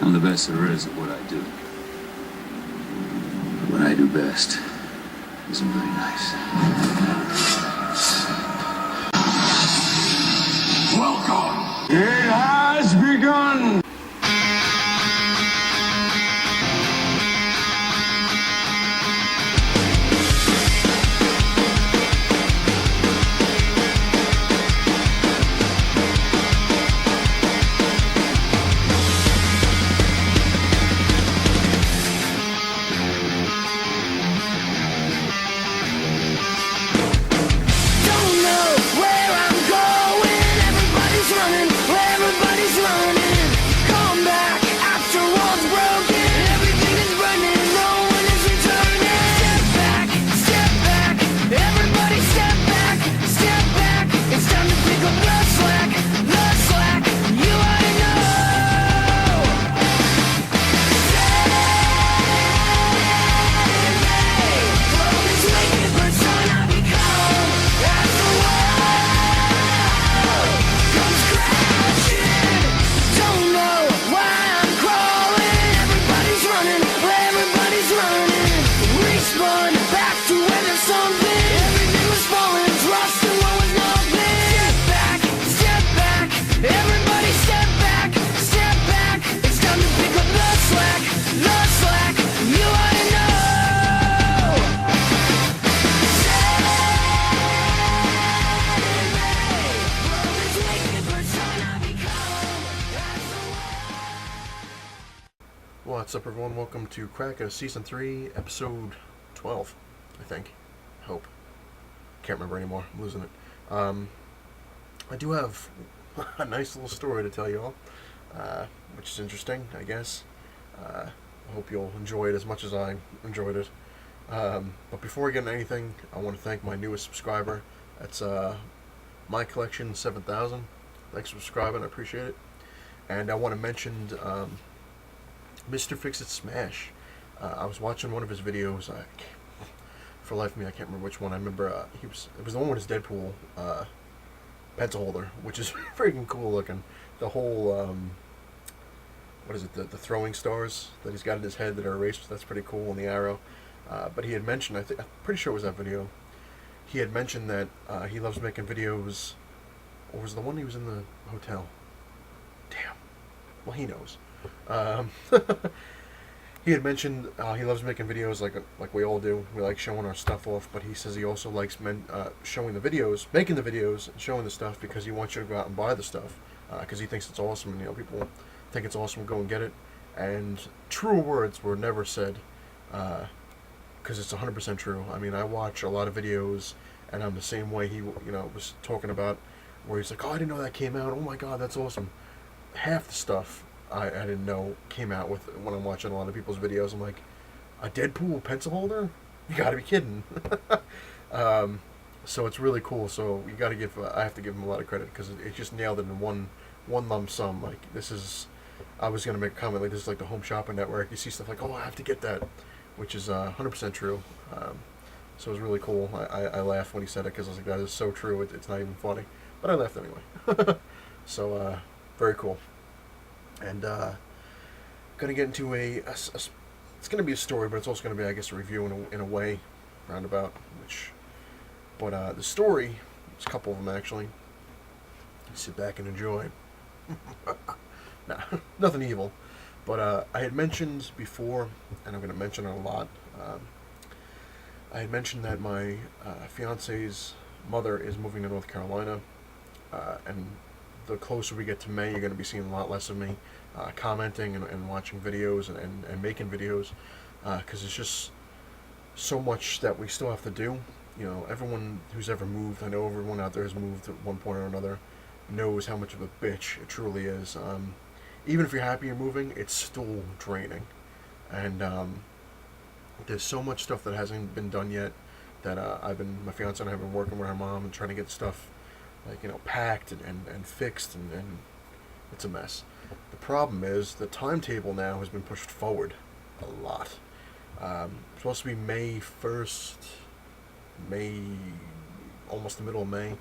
I'm the best there is at what I do. But what I do best isn't very nice. Welcome! It has begun! What's up, everyone? Welcome to Cracka Season 3, Episode 12, I think. Hope. Can't remember anymore. I'm losing it. I do have a nice little story to tell you all, which is interesting, I guess. I hope you'll enjoy it as much as I enjoyed it. But before we get into anything, I want to thank my newest subscriber. That's My Collection 7000. Thanks for subscribing. I appreciate it. And I want to mention Mr. Fix-It Smash. I was watching one of his videos. For the life of me, I can't remember which one. I remember it was the one with his Deadpool pencil holder, which is freaking cool looking. The whole what is it? The throwing stars that he's got in his head that are erased. That's pretty cool. And the arrow. But he had mentioned, I'm pretty sure it was that video. He had mentioned that he loves making videos. Or was it the one he was in the hotel? Damn. Well, he knows. He had mentioned he loves making videos like we all do. We like showing our stuff off, but he says he also likes showing the videos, making the videos, and showing the stuff because he wants you to go out and buy the stuff because he thinks it's awesome, and people think it's awesome. Go and get it. And true words were never said because it's 100% true. I mean, I watch a lot of videos, and I'm the same way he was talking about, where he's like, "Oh, I didn't know that came out. Oh my God, that's awesome." Half the stuff I didn't know came out with when I'm watching a lot of people's videos. I'm like, a Deadpool pencil holder? You gotta be kidding. So it's really cool. So you gotta give I have to give him a lot of credit because it just nailed it in one lump sum. Like, this is, I was gonna make a comment like this is like the Home Shopping Network. You see stuff like, oh, I have to get that, which is 100% true. So it was really cool. I laughed when he said it because I was like, that is so true. It's not even funny, but I laughed anyway. So very cool. And gonna get into it's gonna be a story, but it's also gonna be, I guess, a review in a way, roundabout. But the story, there's a couple of them actually. Sit back and enjoy. Nah, nothing evil. But I had mentioned before, and I'm gonna mention it a lot. I had mentioned that my fiance's mother is moving to North Carolina, and the closer we get to May, you're going to be seeing a lot less of me commenting and watching videos and making videos because it's just so much that we still have to do. Everyone who's ever moved, I know everyone out there has moved at one point or another, knows how much of a bitch it truly is. Even if you're happy you're moving, it's still draining. And there's so much stuff that hasn't been done yet that my fiance and I have been working with her mom and trying to get stuff packed and fixed, and it's a mess. The problem is the timetable now has been pushed forward a lot. It's supposed to be May 1st, almost the middle of May.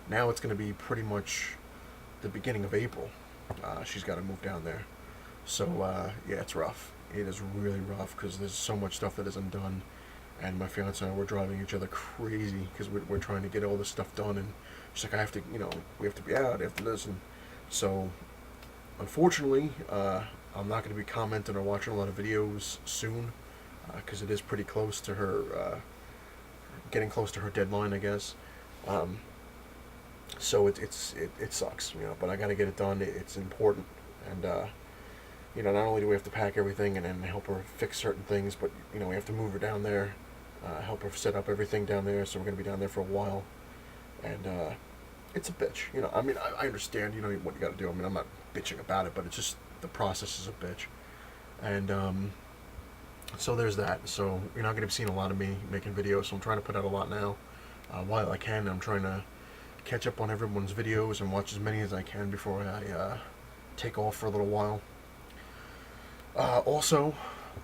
Now it's going to be pretty much the beginning of April. She's got to move down there. So yeah, it's rough. It is really rough because there's so much stuff that isn't done, and my fiance and I, we're driving each other crazy because we're trying to get all this stuff done, and she's like, I have to, we have to be out after this, and so unfortunately, I'm not going to be commenting or watching a lot of videos soon because it is pretty close to her, getting close to her deadline, I guess. Um, so it sucks, but I got to get it done. It's important, and not only do we have to pack everything and help her fix certain things, but we have to move her down there, help her set up everything down there. So we're going to be down there for a while, and it's a bitch. I understand. What you got to do. I'm not bitching about it, but it's just the process is a bitch, and so there's that. So you're not going to be seeing a lot of me making videos. So I'm trying to put out a lot now, while I can. I'm trying to catch up on everyone's videos and watch as many as I can before I take off for a little while. Also,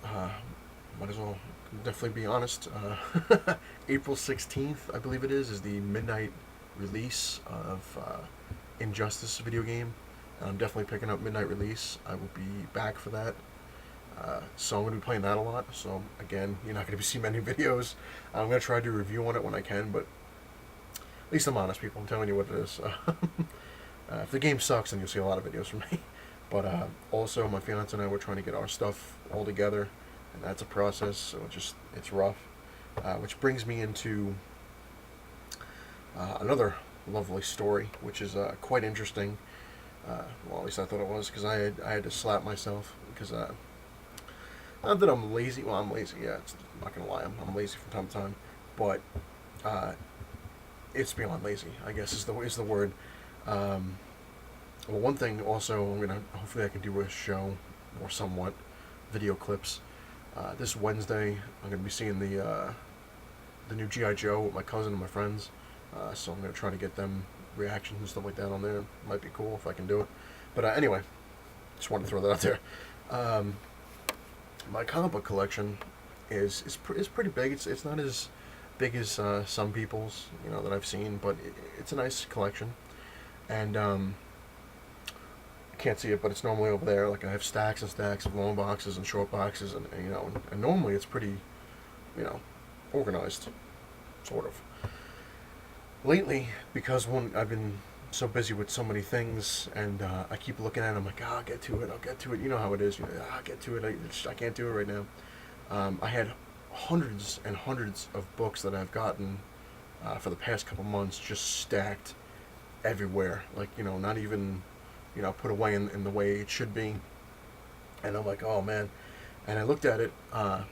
might as well definitely be honest. April 16th, I believe it is the midnight release of Injustice video game. And I'm definitely picking up midnight release. I will be back for that. So I'm going to be playing that a lot. So again, you're not going to see many videos. I'm going to try to do a review on it when I can, but at least I'm honest, people. I'm telling you what it is. If the game sucks, then you'll see a lot of videos from me. But also, my fiance and I were trying to get our stuff all together, and that's a process. So it's rough. Which brings me into another lovely story, which is quite interesting. Well, at least I thought it was, because I had to slap myself because not that I'm lazy. Well, I'm lazy. Yeah, I'm not gonna lie. I'm lazy from time to time, but it's beyond lazy, I guess is the word. Well, one thing also, hopefully I can do a show, or somewhat, video clips. This Wednesday, I'm gonna be seeing the new GI Joe with my cousin and my friends. So I'm gonna try to get them reactions and stuff like that on there. Might be cool if I can do it. But anyway, just wanted to throw that out there. My comic book collection is pretty big. It's not as big as some people's that I've seen, but it's a nice collection. And I can't see it, but it's normally over there. Like I have stacks and stacks of long boxes and short boxes, and normally it's pretty organized, sort of. Lately, because I've been so busy with so many things, and I keep looking at it, I'm like, I'll get to it. You know how it is. I'll get to it. I can't do it right now. I had hundreds and hundreds of books that I've gotten for the past couple months, just stacked everywhere. Like not even put away in the way it should be. And I'm like, oh man. And I looked at it a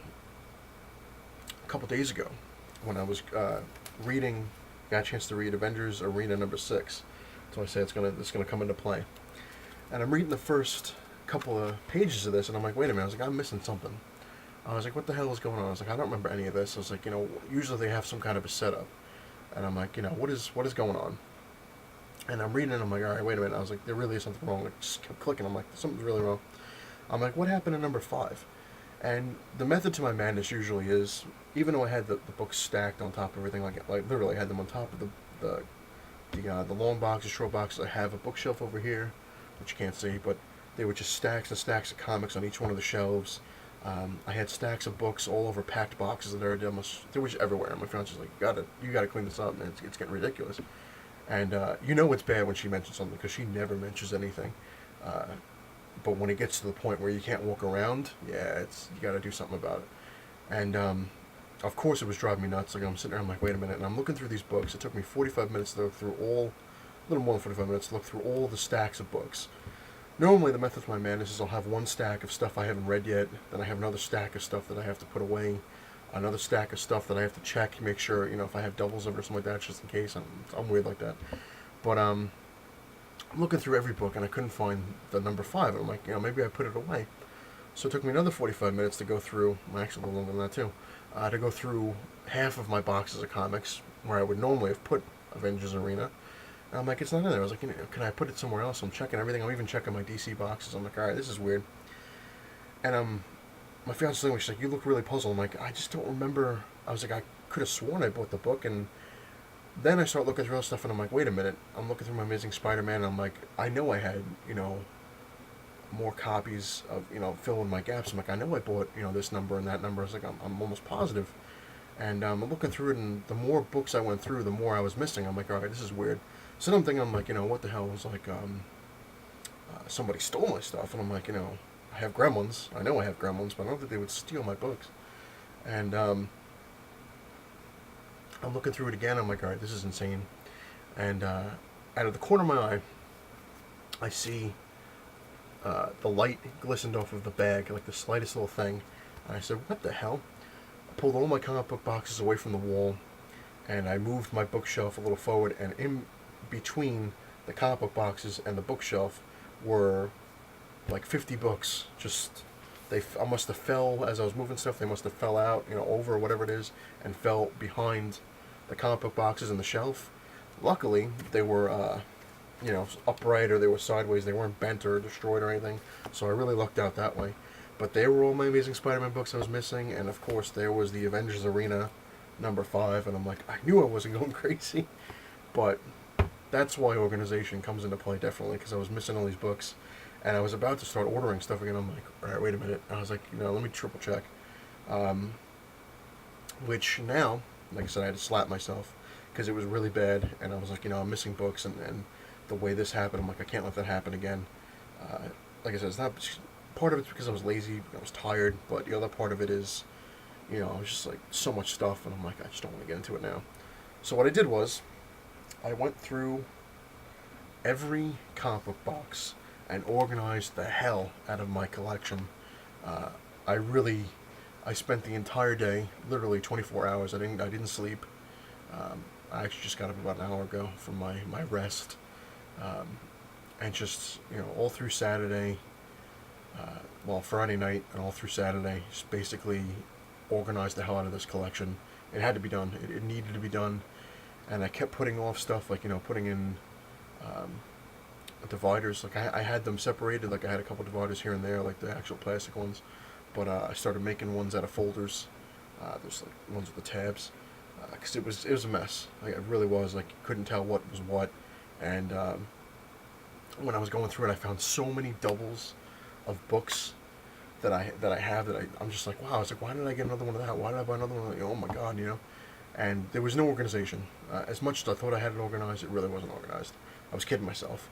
couple days ago when I was reading. Got a chance to read Avengers Arena #6. So I say it's gonna come into play. And I'm reading the first couple of pages of this, and I'm like, wait a minute. I was like, I'm missing something. I was like, what the hell is going on? I was like, I don't remember any of this. I was like, usually they have some kind of a setup. And I'm like, what is going on? And I'm reading it, and I'm like, all right, wait a minute. I was like, there really is something wrong. I just kept clicking. I'm like, something's really wrong. I'm like, what happened to #5? And the method to my madness usually is, even though I had the books stacked on top of everything, like literally I had them on top of the long boxes, short boxes. I have a bookshelf over here, which you can't see, but they were just stacks and stacks of comics on each one of the shelves. I had stacks of books all over packed boxes that they were just everywhere. And my friend's just like, you gotta clean this up, man. It's getting ridiculous. And it's bad when she mentions something, because she never mentions anything. But when it gets to the point where you can't walk around, yeah, you got to do something about it. And of course, it was driving me nuts. Like I'm sitting there, I'm like, wait a minute, and I'm looking through these books. It took me 45 minutes to look through a little more than 45 minutes to look through all the stacks of books. Normally, the method to my madness is I'll have one stack of stuff I haven't read yet, then I have another stack of stuff that I have to put away, another stack of stuff that I have to check, make sure if I have doubles of it or something like that, just in case. I'm weird like that. But I'm looking through every book, and I couldn't find the #5. And I'm like, maybe I put it away. So it took me another 45 minutes to go through, actually a little longer than that too, to go through half of my boxes of comics where I would normally have put Avengers Arena. And I'm like, it's not in there. I was like, can I put it somewhere else? I'm checking everything. I'm even checking my DC boxes. I'm like, all right, this is weird. And my fiance's looking at me, she's like, you look really puzzled. I'm like, I just don't remember. I was like, I could have sworn I bought the book. And then I start looking through all stuff, and I'm like, wait a minute. I'm looking through my Amazing Spider-Man, and I'm like, I know I had, more copies of, fill in my gaps. I'm like, I know I bought, this number and that number. I was like, I'm almost positive. And I'm looking through it, and the more books I went through, the more I was missing. I'm like, all right, this is weird. So then I'm thinking, I'm like, what the hell? It was like, somebody stole my stuff. And I'm like, I have gremlins. I know I have gremlins, but I don't think they would steal my books. And I'm looking through it again. I'm like, all right, this is insane. And out of the corner of my eye, I see the light glistened off of the bag, like the slightest little thing. And I said, what the hell? I pulled all my comic book boxes away from the wall, and I moved my bookshelf a little forward, and in between the comic book boxes and the bookshelf were like 50 books. Just, I must have fell as I was moving stuff. They must have fell out, over or whatever it is, and fell behind the comic book boxes and the shelf. Luckily, they were, upright, or they were sideways. They weren't bent or destroyed or anything. So I really lucked out that way. But they were all my Amazing Spider-Man books I was missing, and of course there was the Avengers Arena number 5, and I'm like, I knew I wasn't going crazy. But that's why organization comes into play, definitely, because I was missing all these books, and I was about to start ordering stuff again. I'm like, all right, wait a minute. I was like, let me triple check. Which now, like I said, I had to slap myself because it was really bad, and I was like, I'm missing books, and the way this happened, I'm like, I can't let that happen again. Like I said, it's not part of it's because I was lazy, I was tired, but the other part of it is, I was just like so much stuff, and I'm like, I just don't want to get into it now. So what I did was, I went through every comic book box and organized the hell out of my collection. I spent the entire day, literally 24 hours. I didn't sleep. I actually just got up about an hour ago from my rest, and just all through Saturday, Friday night and all through Saturday, just basically organized the hell out of this collection. It had to be done. It needed to be done, and I kept putting off stuff, like putting in dividers. Like I had them separated. Like I had a couple dividers here and there, like the actual plastic ones. But I started making ones out of folders. There's like ones with the tabs, because it was a mess. Like it really was. Like you couldn't tell what was what. And when I was going through it, I found so many doubles of books that I'm just like, wow. I was like, why did I get another one of that? Why did I buy another one? Like, oh my god, And there was no organization. As much as I thought I had it organized, it really wasn't organized. I was kidding myself.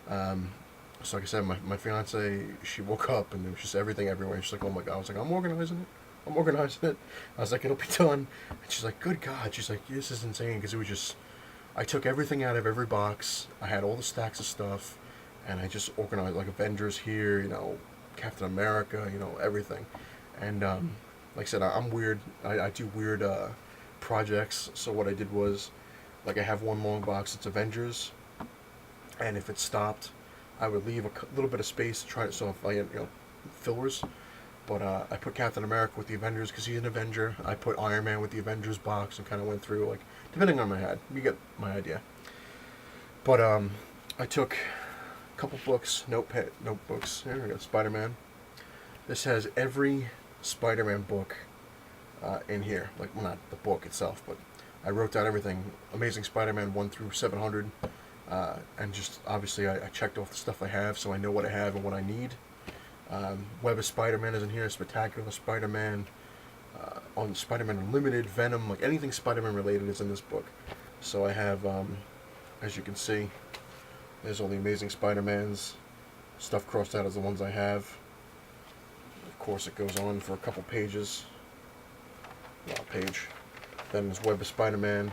So like I said, my fiance, she woke up and there was just everything everywhere. She's like, oh my god. I was like, I'm organizing it. I was like, it'll be done. And she's like, good god. She's like, this is insane, because it was just, I took everything out of every box. I had all the stacks of stuff, and I just organized, like Avengers here, Captain America, everything. And like I said, I'm weird. I do weird projects. So what I did was, like, I have one long box. It's Avengers, and if it stopped, I would leave a little bit of space to try it. So if I had, fillers, but I put Captain America with the Avengers because he's an Avenger. I put Iron Man with the Avengers box and kind of went through, like, depending on my head. You get my idea. But I took a couple books, notebooks. Here we go, Spider-Man. This has every Spider-Man book in here. Like, well, not the book itself, but I wrote down everything. Amazing Spider-Man 1 through 700. And just, obviously, I checked off the stuff I have, so I know what I have and what I need. Web of Spider-Man is in here, Spectacular Spider-Man, on Spider-Man Unlimited, Venom, like anything Spider-Man related is in this book. So I have, as you can see, there's all the Amazing Spider-Mans, stuff crossed out as the ones I have. Of course, it goes on for a couple pages. Page. Then there's Web of Spider-Man.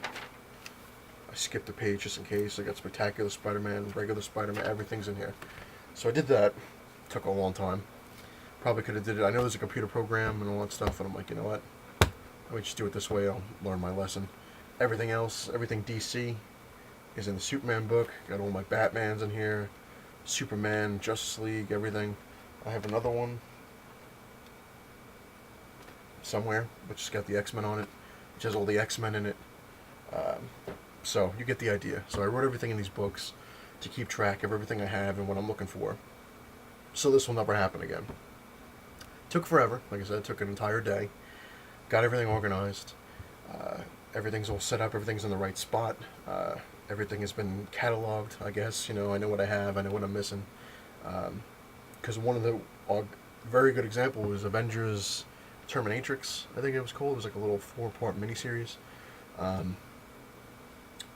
I skipped a page just in case. I got Spectacular Spider-Man, regular Spider-Man, everything's in here. So I did that. Took a long time. Probably could have did it. I know there's a computer program and all that stuff, and I'm like, you know what? Let me just do it this way. I'll learn my lesson. Everything else, everything DC, is in the Superman book. Got all my Batmans in here. Superman, Justice League, everything. I have another one somewhere, which has got the X-Men on it, which has all the X-Men in it. So you get the idea. So I wrote everything in these books to keep track of everything I have and what I'm looking for. So this will never happen again. Took forever. Like I said, it took an entire day. Got everything organized. Everything's all set up. Everything's in the right spot. Everything has been cataloged, I guess. I know what I have. I know what I'm missing. because one of the very good example was Avengers Terminatrix, I think it was called. It was like a little 4-part miniseries. Um,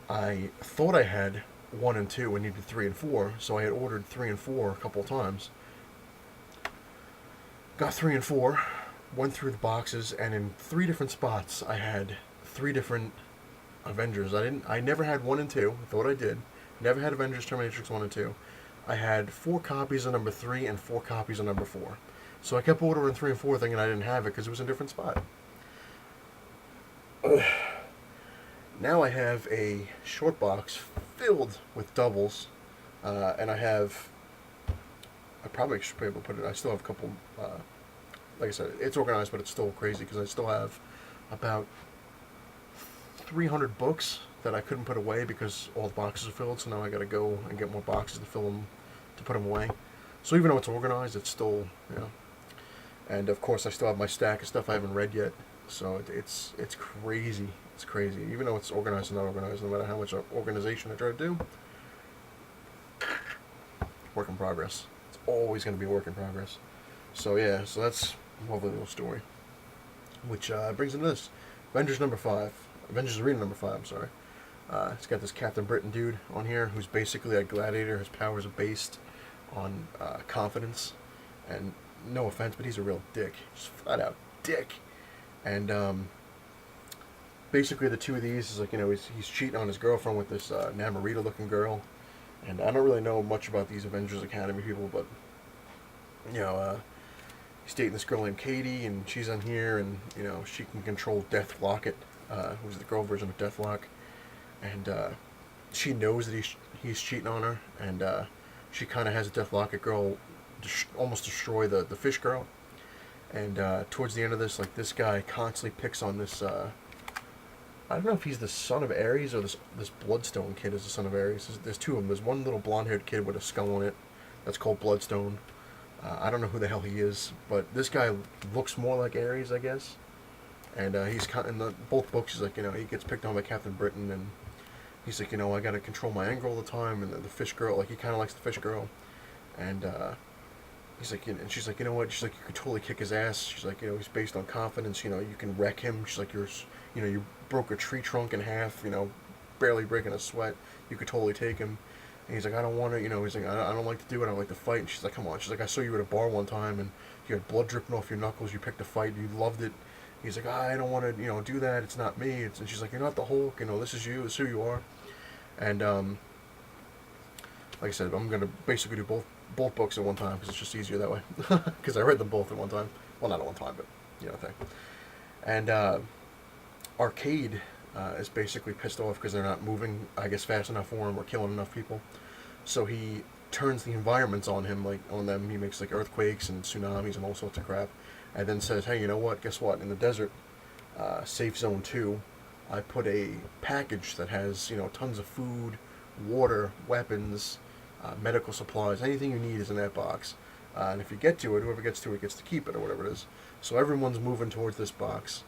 I thought I had 1 and 2 and needed 3 and 4, so I had ordered 3 and 4 a couple of times. Got 3 and 4, went through the boxes, and in 3 different spots I had 3 different Avengers. I never had 1 and 2. I thought I did. Never had Avengers Terminatrix 1 and 2. I had 4 copies of number 3 and 4 copies of number 4. So I kept ordering 3 and 4 thinking I didn't have it because it was in a different spot. Now I have a short box filled with doubles, and I probably should be able to put it, I still have a couple, like I said, it's organized, but it's still crazy because I still have about 300 books that I couldn't put away because all the boxes are filled, so now I gotta go and get more boxes to fill them, to put them away. So even though it's organized, it's still, and of course I still have my stack of stuff I haven't read yet, so it's crazy. It's crazy. Even though it's organized and not organized, no matter how much organization I try to do, work in progress. It's always going to be a work in progress. So yeah, so that's a lovely little story. Which brings into this. Avengers Arena number 5, I'm sorry. It's got this Captain Britain dude on here who's basically a gladiator. His powers are based on confidence. And no offense, but he's a real dick. Just flat out dick. And basically the two of these is like, he's cheating on his girlfriend with this Namorita looking girl. And I don't really know much about these Avengers Academy people, but he's dating this girl named Katie, and she's on here, and she can control Deathlocket, who's the girl version of Deathlock, and she knows that he's cheating on her, and she kind of has a Deathlocket girl almost destroy the fish girl, and towards the end of this, like, this guy constantly picks on this. I don't know if he's the son of Ares or this Bloodstone kid is the son of Ares. There's 2 of them. There's one little blonde-haired kid with a skull on it that's called Bloodstone. I don't know who the hell he is, but this guy looks more like Ares, I guess. And he's in both books. He's like, he gets picked on by Captain Britain, and he's like, I got to control my anger all the time. And the fish girl, like, he kind of likes the fish girl, and he's like, and she's like, you know what? She's like, you could totally kick his ass. She's like, he's based on confidence. You can wreck him. She's like, you broke a tree trunk in half. Barely breaking a sweat. You could totally take him. And he's like, I don't want to. He's like, I don't like to do it. I like to fight. And she's like, come on. She's like, I saw you at a bar one time, and you had blood dripping off your knuckles. You picked a fight. You loved it. He's like, I don't want to, do that. It's not me. And she's like, you're not the Hulk. This is you. This is who you are. And like I said, I'm gonna basically do both books at one time because it's just easier that way. Because I read them both at one time. Well, not at one time, but thing. And Arcade is basically pissed off because they're not moving, I guess, fast enough for him or killing enough people. So he turns the environments on him, like on them. He makes like earthquakes and tsunamis and all sorts of crap, and then says, "Hey, you know what? Guess what? In the desert, Safe Zone 2, I put a package that has tons of food, water, weapons, medical supplies. Anything you need is in that box. And if you get to it, whoever gets to it gets to keep it or whatever it is. So everyone's moving towards this box."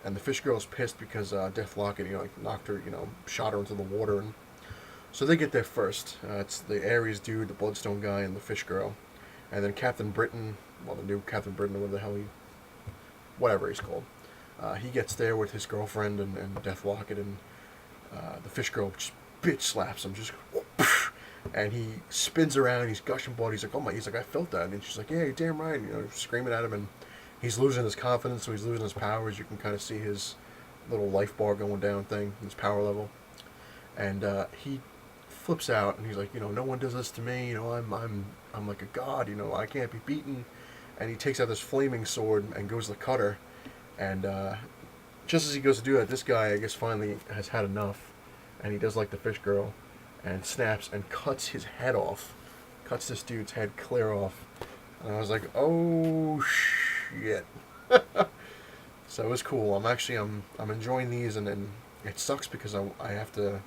And the fish girl's pissed because Deathlocket, knocked her, shot her into the water. And so they get there first. It's the Ares dude, the Bloodstone guy, and the fish girl. And then Captain Britain, well, the new Captain Britain, or whatever the hell whatever he's called. He gets there with his girlfriend and Deathlocket, and the fish girl just bitch slaps him, just and he spins around. He's gushing blood. He's like, "Oh my!" He's like, "I felt that." And she's like, "Yeah, you're damn right." Screaming at him, and he's losing his confidence, so he's losing his powers. You can kind of see his little life bar going down thing, his power level, and he flips out, and he's like, "No one does this to me. I'm like a god. I can't be beaten." And he takes out this flaming sword and goes to cut her, and just as he goes to do that, this guy, I guess, finally has had enough, and he does like the fish girl, and snaps and cuts his head off, cuts this dude's head clear off, and I was like, "Oh shit!" So it was cool. I'm enjoying these, and then it sucks because I have to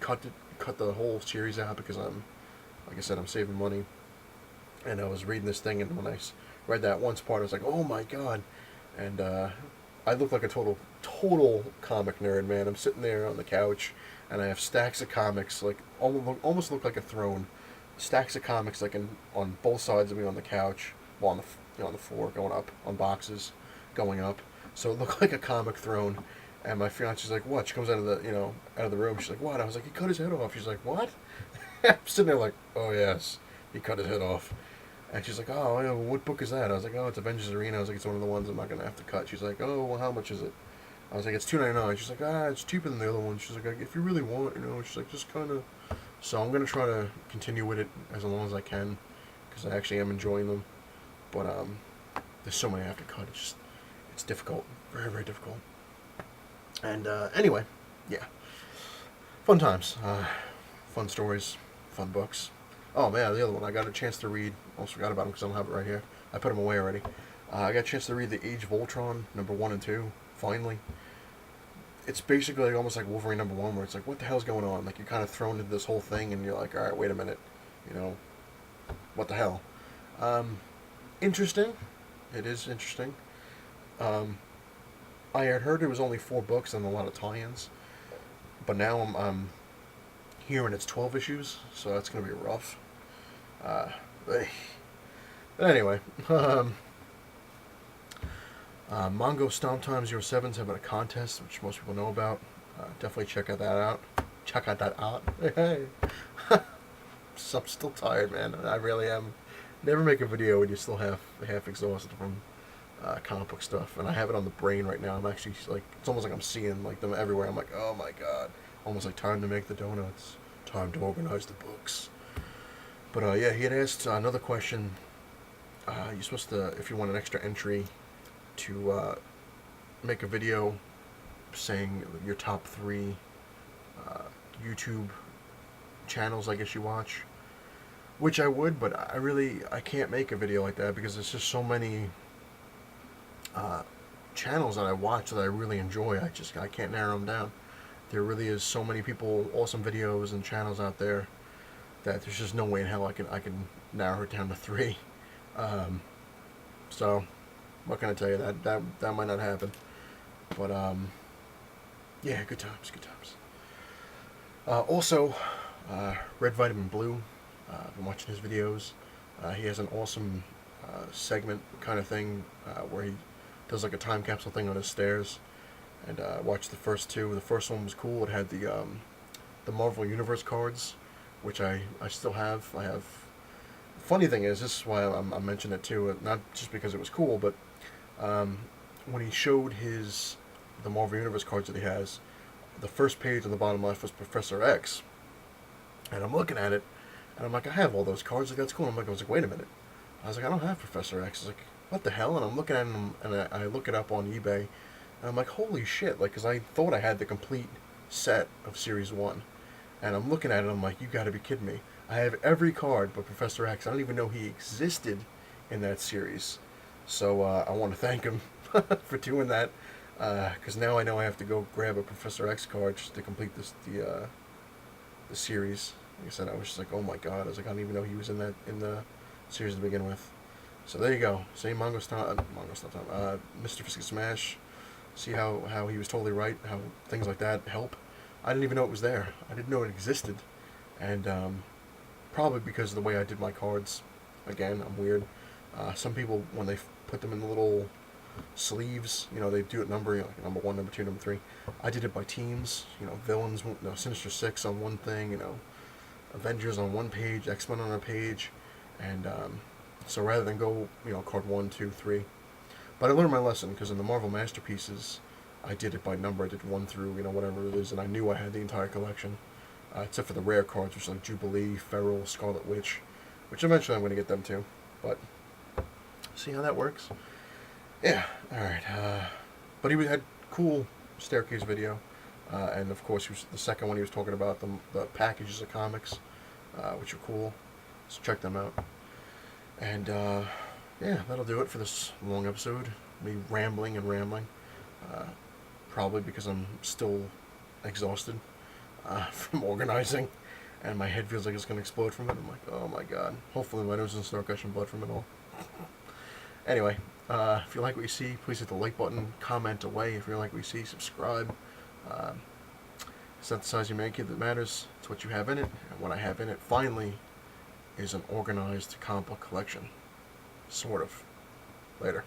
cut the whole series out because like I said, I'm saving money, and I was reading this thing, and when I read that once part, I was like, "Oh my god!" And I look like a total comic nerd, man. I'm sitting there on the couch, and I have stacks of comics, like almost look like a throne, stacks of comics like on both sides of me on the couch, well on on the floor, going up on boxes, going up. So it looked like a comic throne. And my fiance's like, "What?" She comes out of the out of the room. She's like, "What?" I was like, "He cut his head off." She's like, "What?" I'm sitting there like, "Oh yes, he cut his head off." And she's like, "Oh, yeah, well, what book is that?" I was like, "Oh, it's Avengers Arena." I was like, "It's one of the ones I'm not gonna have to cut." She's like, "Oh, well, how much is it?" I was like, "It's $2.99." She's like, "Ah, it's cheaper than the other one." She's like, "If you really want, She's like, "Just kind of." So I'm gonna try to continue with it as long as I can, because I actually am enjoying them. But there's so many I have to cut. It's difficult, very very difficult. And anyway, yeah, fun times, fun stories, fun books. Oh man, the other one I got a chance to read. Almost forgot about them because I don't have it right here. I put them away already. I got a chance to read The Age of Ultron #1 and 2. Finally, it's basically like, almost like Wolverine #1, where it's like, what the hell's going on? Like you're kind of thrown into this whole thing, and you're like, all right, wait a minute, you know, what the hell? Interesting. It is interesting. Um, I had heard it was only 4 books and a lot of tie-ins, but now I'm hearing it's 12 issues, so that's gonna be rough. Uh, but anyway, Mongo Stomp Time 07's having a contest, which most people know about. Definitely check that out. Check out that out. Hey, so I'm still tired, man. I really am. Never make a video when you're still half exhausted from comic book stuff, and I have it on the brain right now. I'm actually like, it's almost like I'm seeing like them everywhere. I'm like, oh my god, almost like time to make the donuts, time to organize the books. But yeah, he had asked another question. You're supposed to, if you want an extra entry, to make a video saying your top 3 uh, YouTube channels, I guess you watch. Which I would, but I can't make a video like that because there's just so many channels that I watch that I really enjoy. I can't narrow them down. There really is so many people, awesome videos and channels out there that there's just no way in hell I can narrow it down to 3. Um, so what can I tell you? That might not happen. But yeah, good times, good times. Also, Red Vitamin Blue. I've been watching his videos. He has an awesome segment kind of thing where he does like a time capsule thing on his stairs. And I watched the first 2. The first one was cool. It had the Marvel Universe cards, which I still have. I have. Funny thing is, this is why I mentioned it too. Not just because it was cool, but when he showed the Marvel Universe cards that he has, the first page on the bottom left was Professor X, and I'm looking at it, and I'm like, I have all those cards. Like, that's cool. I was like, wait a minute. I was like, I don't have Professor X. I was like, what the hell? And I'm looking at him, and I look it up on eBay, and I'm like, holy shit! Like, because I thought I had the complete set of Series 1, and I'm looking at it, and I'm like, you got to be kidding me! I have every card but Professor X. I don't even know he existed in that series. So I want to thank him for doing that, because now I know I have to go grab a Professor X card just to complete the series. Like I said, I was just like, oh my god! I was like, I don't even know he was in the series to begin with. So there you go. Say Mr. Fisky Smash. See how he was totally right. How things like that help. I didn't even know it was there. I didn't know it existed, and probably because of the way I did my cards. Again, I'm weird. Some people, when they put them in the little sleeves, they do it numbering, like number 1, number 2, number 3. I did it by teams. Villains, Sinister Six on one thing. Avengers on one page, X-Men on a page, and so rather than go, card 1, 2, 3. But I learned my lesson because in the Marvel Masterpieces, I did it by number. I did 1 through whatever it is, and I knew I had the entire collection. Except for the rare cards, which are like Jubilee, Feral, Scarlet Witch, which eventually I'm going to get them too. But see how that works. Yeah, all right. But he had cool staircase video, and of course the second one he was talking about the packages of comics, which are cool. So check them out. And yeah, that'll do it for this long episode. Me rambling and rambling, probably because I'm still exhausted. From organizing, and my head feels like it's going to explode from it. I'm like, oh my god. Hopefully my nose doesn't start gushing blood from it all. Anyway, if you like what you see, please hit the like button, comment away. If you like what you see, subscribe. It's not the size you make it that matters. It's what you have in it, and what I have in it finally is an organized comic book collection. Sort of. Later.